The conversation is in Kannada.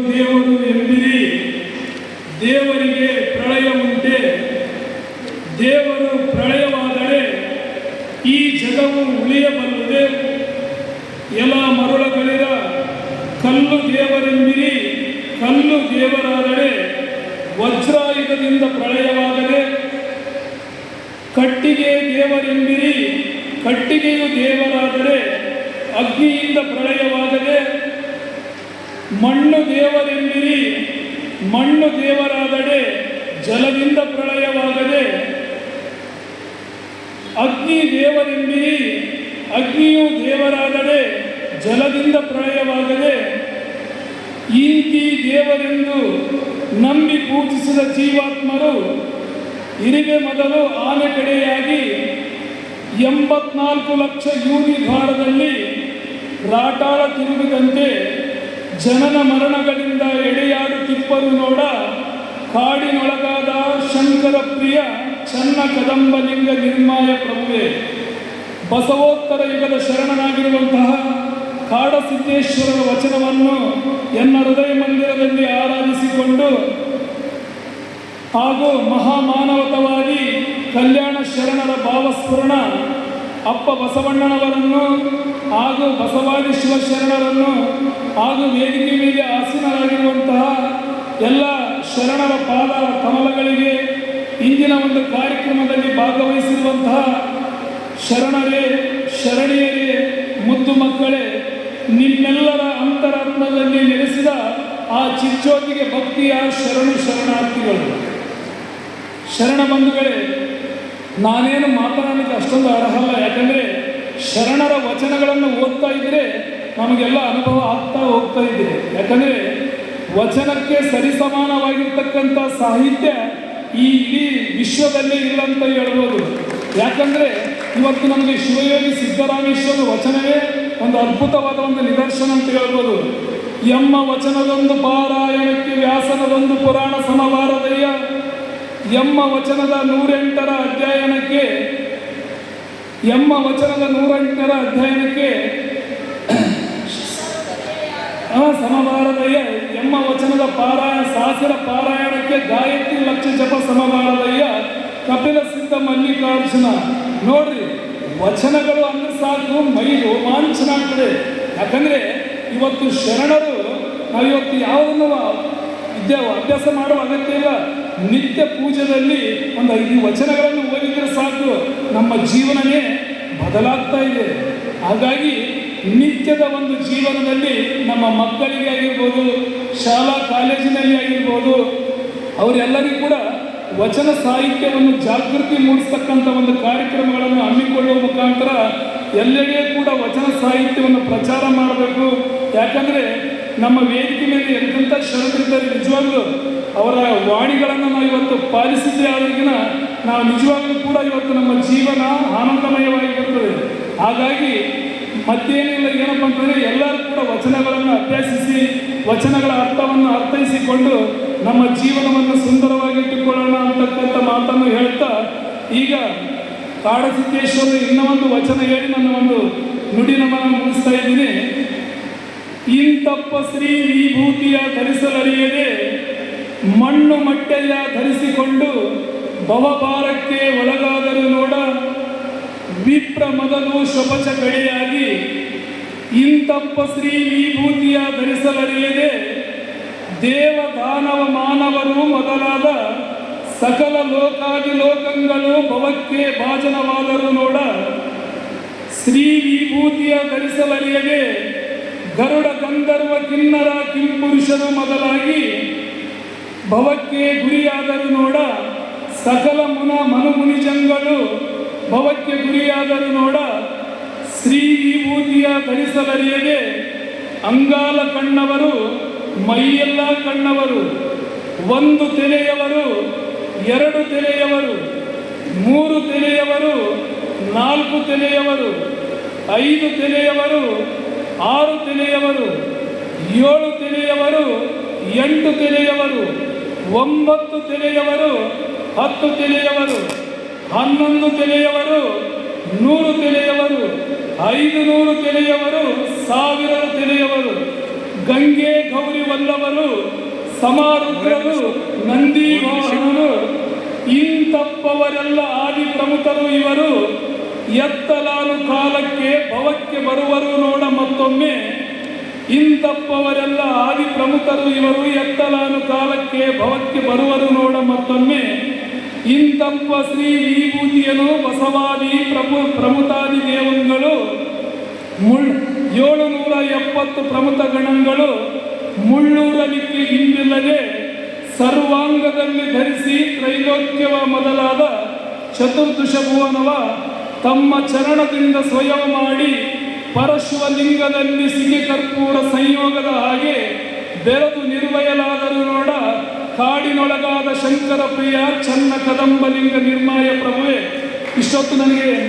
ದೇವರು ಎಂದಿರಿ, ದೇವರಿಗೆ ಪ್ರಳಯ ಉಂಟೆ. ದೇವರು ಪ್ರಳಯವಾದರೆ ಈ ಜಗವು ಉಳಿಯಬಲ್ಲದೆ. ಎಲ ಮರುಳಗಳಿರ ಕಲ್ಲು ದೇವರೆಂದಿರಿ, ಕಲ್ಲು ದೇವರಾದರೆ ವಜ್ರಾಯುಧದಿಂದ ಪ್ರಳಯವಾಗದೆ. ಕಟ್ಟಿಗೆ ದೇವರೆಂದಿರಿ, ಕಟ್ಟಿಗೆಯು ದೇವರಾದರೆ ಅಗ್ನಿಯಿಂದ ಪ್ರಳಯವಾಗದೆ. ಮಣ್ಣು ದೇವರೆಂದಿರಿ, ಮಣ್ಣು ದೇವರಾದರೆ ಜಲದಿಂದ ಪ್ರಳಯವಾಗದೆ. ಅಗ್ನಿ ದೇವರೆಂದಿರಿ, ಅಗ್ನಿಯು ದೇವರಾದರೆ ಜಲದಿಂದ ಪ್ರಳಯವಾಗದೆ. ಇಂತಿ ದೇವರೆಂದು ನಂಬಿ ಪೂಜಿಸಿದ ಜೀವಾತ್ಮರು ಇರಿವೆ ಮೊದಲು ಆನೆ ಕಡೆಯಾಗಿ 84 ಲಕ್ಷ ಯೂನಿ ಭಾರದಲ್ಲಿ ರಾಟಾಳ ತಿರುಗಿದಂತೆ ಜನನ ಮರಣಗಳಿಂದ ಎಡೆಯಾಡುತ್ತಿಪ್ಪರು ನೋಡ. ಕಾಡಿನೊಳಗಾದ ಶಂಕರ ಪ್ರಿಯ ಚನ್ನ ಕದಂಬಲಿಂಗ ನಿರ್ಮಾಯ ಪ್ರಭುವೆ. ಬಸವೋತ್ತರ ಯುಗದ ಶರಣನಾಗಿರುವಂತಹ ಕಾಡಸಿದ್ದೇಶ್ವರರ ವಚನವನ್ನು ಎನ್ನ ಹೃದಯ ಮಂದಿರದಲ್ಲಿ ಆರಾಧಿಸಿಕೊಂಡು ಹಾಗೂ ಮಹಾಮಾನವತವಾಗಿ ಕಲ್ಯಾಣ ಶರಣರ ಭಾವಸ್ಫುರಣ ಅಪ್ಪ ಬಸವಣ್ಣನವರನ್ನು ಹಾಗೂ ಬಸವಾದಿ ಶಿವಶರಣರನ್ನು ಹಾಗೂ ವೇದಿಕೆ ಮೇಲೆ ಆಸೀನರಾಗಿರುವಂತಹ ಎಲ್ಲ ಶರಣರ ಪಾದ ಕಮಲಗಳಿಗೆ ಇಂದಿನ ಒಂದು ಕಾರ್ಯಕ್ರಮದಲ್ಲಿ ಭಾಗವಹಿಸಿರುವಂತಹ ಶರಣರೇ, ಶರಣಿಯರೇ, ಮುದ್ದು ಮಕ್ಕಳೇ, ನಿಮ್ಮೆಲ್ಲರ ಅಂತರಾತ್ಮದಲ್ಲಿ ನೆಲೆಸಿದ ಆ ಚಿಜ್ಯೋತಿಗೆ ಭಕ್ತಿಯ ಶರಣಾರ್ಥಿಗಳು, ಶರಣ ಬಂಧುಗಳೇ, ನಾನೇನು ಮಾತನಾಡಲಿಕ್ಕೆ ಅಷ್ಟೊಂದು ಅರ್ಹಲ್ಲ. ಯಾಕಂದರೆ ಶರಣರ ವಚನಗಳನ್ನು ಓದ್ತಾ ಇದ್ದರೆ ನಮಗೆಲ್ಲ ಅನುಭವ ಆಗ್ತಾ ಹೋಗ್ತಾ ಇದೆ. ಯಾಕಂದರೆ ವಚನಕ್ಕೆ ಸರಿಸಮಾನವಾಗಿರ್ತಕ್ಕಂಥ ಸಾಹಿತ್ಯ ಈ ಇಡೀ ವಿಶ್ವದಲ್ಲೇ ಇಲ್ಲ ಅಂತ ಹೇಳ್ಬೋದು. ಯಾಕಂದರೆ ಇವತ್ತು ನಮಗೆ ಶಿವಯೋಗಿ ಸಿದ್ದರಾಮೇಶ್ವರ ವಚನವೇ ಒಂದು ಅದ್ಭುತವಾದ ಒಂದು ನಿದರ್ಶನ ಅಂತ ಹೇಳ್ಬೋದು. ಎಮ್ಮ ವಚನದೊಂದು ಪಾರಾಯಣಕ್ಕೆ ವ್ಯಾಸನದೊಂದು ಪುರಾಣ ಸಮವಾರದಯ್ಯ. ಎಮ್ಮ ವಚನದ 108ರ ಅಧ್ಯಯನಕ್ಕೆ ಸಮವಾರದಯ್ಯ. ಎಮ್ಮ ವಚನದ ಸಾಸಿರ ಪಾರಾಯಣಕ್ಕೆ ಗಾಯತ್ರಿ ಲಕ್ಷ ಜಪ ಸಮವಾರದಯ್ಯ. ಕಪಿಲ ಸಿದ್ಧ ಮಲ್ಲಿಕಾರ್ಜುನ. ನೋಡ್ರಿ, ವಚನಗಳು ಅಂದ್ರೆ ಸಾಕು ಮೈ ರೋಮಾಂಚನ ಆಗ್ತದೆ. ಯಾಕಂದರೆ ಇವತ್ತು ಶರಣರು ನಾವಿವತ್ತು ಯಾವುದನ್ನು ಅಭ್ಯಾಸ ಮಾಡುವ ಅಗತ್ಯ ಇಲ್ಲ. ನಿತ್ಯ ಪೂಜೆಯಲ್ಲಿ ಒಂದು 5 ವಚನಗಳನ್ನು ಓದಿದರೆ ಸಾಕು, ನಮ್ಮ ಜೀವನವೇ ಬದಲಾಗ್ತಾ ಇದೆ. ಹಾಗಾಗಿ ನಿತ್ಯದ ಒಂದು ಜೀವನದಲ್ಲಿ ನಮ್ಮ ಮಕ್ಕಳಿಗೆ ಆಗಿರ್ಬೋದು, ಶಾಲಾ ಕಾಲೇಜಿನಲ್ಲಿ ಆಗಿರ್ಬೋದು, ಅವರೆಲ್ಲರಿಗೂ ಕೂಡ ವಚನ ಸಾಹಿತ್ಯವನ್ನು ಜಾಗೃತಿ ಮೂಡಿಸ್ತಕ್ಕಂಥ ಒಂದು ಕಾರ್ಯಕ್ರಮಗಳನ್ನು ಹಮ್ಮಿಕೊಳ್ಳುವ ಮುಖಾಂತರ ಎಲ್ಲೆಡೆ ಕೂಡ ವಚನ ಸಾಹಿತ್ಯವನ್ನು ಪ್ರಚಾರ ಮಾಡಬೇಕು. ಯಾಕಂದರೆ ನಮ್ಮ ವೇದಿಕೆ ಮೇಲೆ ಎಂತೆಂಥ ಶರಣರಿದ್ದಾರೆ, ನಿಜವಾಗ್ಲೂ ಅವರ ವಾಣಿಗಳನ್ನು ನಾವು ಇವತ್ತು ಪಾಲಿಸಿದ್ದೇ ಆದಾಗಿನ ನಾವು ನಿಜವಾಗ್ಲೂ ಕೂಡ ಇವತ್ತು ನಮ್ಮ ಜೀವನ ಆನಂದಮಯವಾಗಿರುತ್ತದೆ. ಹಾಗಾಗಿ ಮತ್ತೇನಿಲ್ಲ, ಏನಪ್ಪ ಅಂತಂದರೆ ಎಲ್ಲರೂ ಕೂಡ ವಚನಗಳನ್ನು ಅಭ್ಯಸಿಸಿ ವಚನಗಳ ಅರ್ಥವನ್ನು ಅರ್ಥೈಸಿಕೊಂಡು ನಮ್ಮ ಜೀವನವನ್ನು ಸುಂದರವಾಗಿಟ್ಟುಕೊಳ್ಳೋಣ ಅಂತಕ್ಕಂಥ ಮಾತನ್ನು ಹೇಳ್ತಾ, ಈಗ ಕಾಡಸಿದ್ದೇಶ್ವರ ಇನ್ನೂ ಒಂದು ವಚನ ಹೇಳಿ ನನ್ನ ಒಂದು ನುಡಿ ನಮನ ಮುಗಿಸ್ತಾ ಇದ್ದೀನಿ. ಇಂತಪ್ಪ ಶ್ರೀ ವಿಭೂತಿಯ ಧರಿಸಲರಿಯದೆ ಮಣ್ಣು ಮಟ್ಟೆಯ ಧರಿಸಿಕೊಂಡು ಭವಭಾರಕ್ಕೆ ಒಳಗಾದರೂ ನೋಡ. ವಿಪ್ರ ಮೊದಲು ಶಪಚ ಕಡೆಯಾಗಿ ಇಂತಪ್ಪ ಶ್ರೀ ವಿಭೂತಿಯ ಧರಿಸಲರಿಯದೆ ದೇವದಾನವ ಮಾನವರು ಮೊದಲಾದ ಸಕಲ ಲೋಕಾದಿಲೋಕಗಳು ಭವಕ್ಕೆ ಭಾಜನವಾದರೂ ನೋಡ. ಶ್ರೀ ವಿಭೂತಿಯ ಧರಿಸಲರಿಯದೆ ಗರುಡ ಗಂಧರ್ವ ಕಿನ್ನರ ಕಿಂಪುರುಷರು ಮೊದಲಾಗಿ ಭವಕ್ಕೆ ಗುರಿಯಾದರೂ ನೋಡ. ಸಕಲ ಮನುಮುನಿಜಂಗಳು ಭವಕ್ಕೆ ಗುರಿಯಾದರೂ ನೋಡ. ಶ್ರೀ ವಿಭೂತಿಯ ಧರಿಸಲರಿಯದೆ ಅಂಗಾಲ ಕಣ್ಣವರು ಮೈಯೆಲ್ಲ ಕಣ್ಣವರು. 1 ತೆಲೆಯವರು, 2 ತೆಲೆಯವರು, 3 ತೆಲೆಯವರು, 4 ತೆಲೆಯವರು, 5 ತೆಲೆಯವರು, 6 ತೆಲೆಯವರು, 7 ತೆಲೆಯವರು, 8 ತೆಲೆಯವರು, 9 ತೆಲೆಯವರು, 10 ತೆಲೆಯವರು, 11 ತೆಲೆಯವರು, 100 ತೆಲೆಯವರು, 500 ತೆಲೆಯವರು, 1000 ತೆಲೆಯವರು, ಗಂಗೆ ಗೌರಿ ವಲ್ಲವರು ಸಮಾರುದ್ರರು ನಂದಿ ವಾಹನರು ಇಂತಪ್ಪವರೆಲ್ಲ ಆದಿ ಪ್ರಮುಖರು ಇವರು ಎತ್ತಲಾನು ಕಾಲಕ್ಕೆ ಭವಕ್ಕೆ ಬರುವರು ನೋಡ ಮತ್ತೊಮ್ಮೆ ಇಂತಪ್ಪವರೆಲ್ಲ ಆದಿ ಪ್ರಮುಖರು ಇವರು ಎತ್ತಲಾನು ಕಾಲಕ್ಕೆ ಭವಕ್ಕೆ ಬರುವರು ನೋಡ ಮತ್ತೊಮ್ಮೆ ಇಂತಪ್ಪ ಶ್ರೀ ವಿಭೂತಿಯನು ಬಸವಾದಿ ಪ್ರಮುಖಾದಿ ದೇವಂಗಳು 770 ಪ್ರಮುಖ ಗಣಗಳು ಮುಳ್ಳೂರಲಿಕ್ಕೆ ಹಿಂದಿಲ್ಲದೆ ಸರ್ವಾಂಗದಲ್ಲಿ ಧರಿಸಿ ತ್ರೈಲೋಕ್ಯವ ಮೊದಲಾದ ಚತುರ್ದಶ ಭುವನವ ತಮ್ಮ ಚರಣದಿಂದ ಸ್ವಯಂ ಮಾಡಿ ಪರಶುವಲಿಂಗದಲ್ಲಿ ಸಿಗಿ ಕರ್ಪೂರ ಸಂಯೋಗದ ಹಾಗೆ ಬೆರೆತು ನಿರ್ವಯಲಾದರೂ ನೋಡ ಕಾಡಿನೊಳಗಾದ ಶಂಕರ ಪ್ರಿಯ ಚನ್ನ ಕದಂಬಲಿಂಗ ನಿರ್ಮಾಯ ಪ್ರಭುವೆ. ಇಷ್ಟೊತ್ತು ನನಗೆ